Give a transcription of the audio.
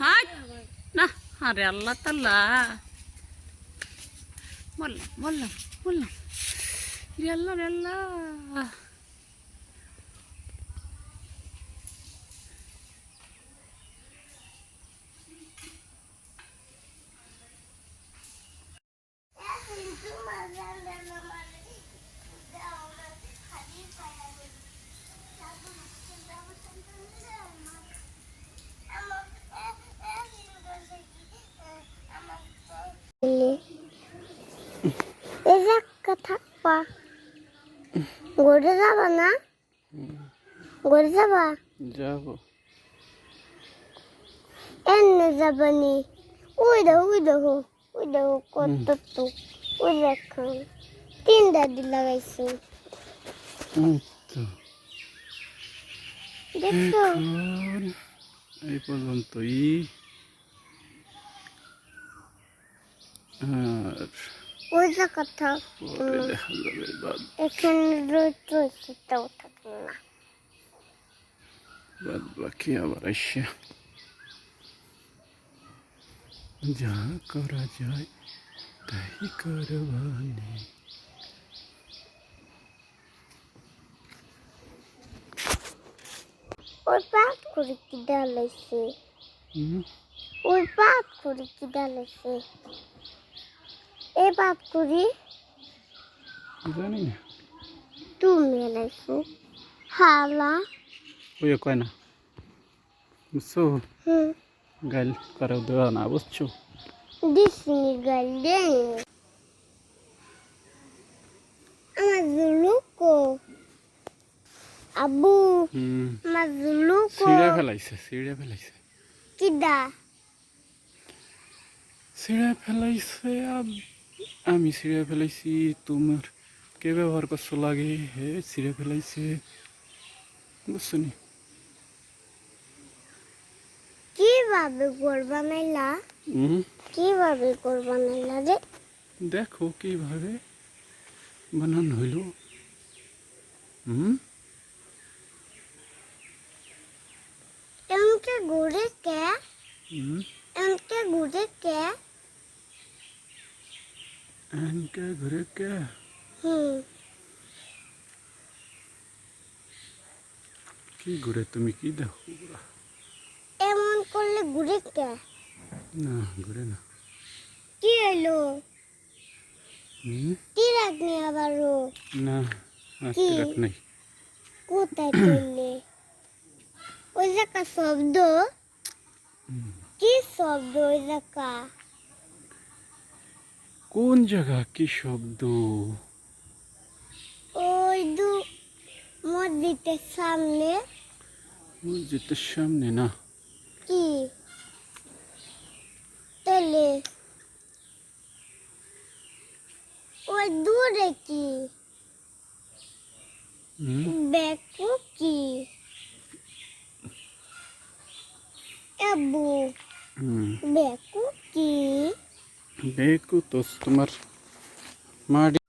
হাট না, আরে আল্লাহ তাল্লা, বললাম বললাম বললাম, রে আল্লাহ রে আল্লাহ। থাকবা ঘুরে যাবা না? ঘুরে যাবা? যাবো। এনে যাবানি? ওই দেখো কত তো, ওই দেখো তিন দাদি লাগাইছে। দেখো এই পর্যন্তই। আর ওই যে কথা পরে দেখা যাবে। এখানে রয়েছে তাও থাকবে না। বাদ বাকি আবার আসছে, যা করা যায় তাই করবানি। ওই পাত করে কি ডালাইছে? ওই পাত করে কি ডালাইছে? এই পাত করি জানি না, তুমি এলাইছো হালা। ওই কয় না, বুঝছো? গাইল করে দেওয়া না, বুঝছো? দিসনি গাল দেন আমার জুলুকো আব্বু, আমার জুলুকো ছিঁড়ে ফেলাইছে, ছিঁড়ে ফেলাইছে, কিডা ছিঁড়ে ফেলাইছে। আমি ছিঁড়ে ফেলাইছি, তোমার কে ব্যবহার করছো লাগে, হে ছিঁড়ে ফেলাইছে, বুঝছো নি? কিভাবে করবা নাইলা? কিভাবে করবা নাইলা রে? দেখো কিভাবে বানানো হইল। এমকে ঘুরে কে? এমকে ঘুরে কে? এনকে ঘুরে কে? কি ঘুরে, তুমি কি দেখো? এমন করলে ঘুরে কে? না ঘুরে না। কি হলো? কি রাখনি আবারও? না কি রাখ নাই। কোথায় তুললে? ওই জায়গা শব্দ, কি শব্দ ওই জায়গা? কোন জায়গা, কি শব্দ? ওই মসজিদের সামনে। মসজিদের সামনে না। কি তাহলে ওই দূরে কি? বেকু কি? আব্বু বেকু কি? বেকু তো তোমার মাটি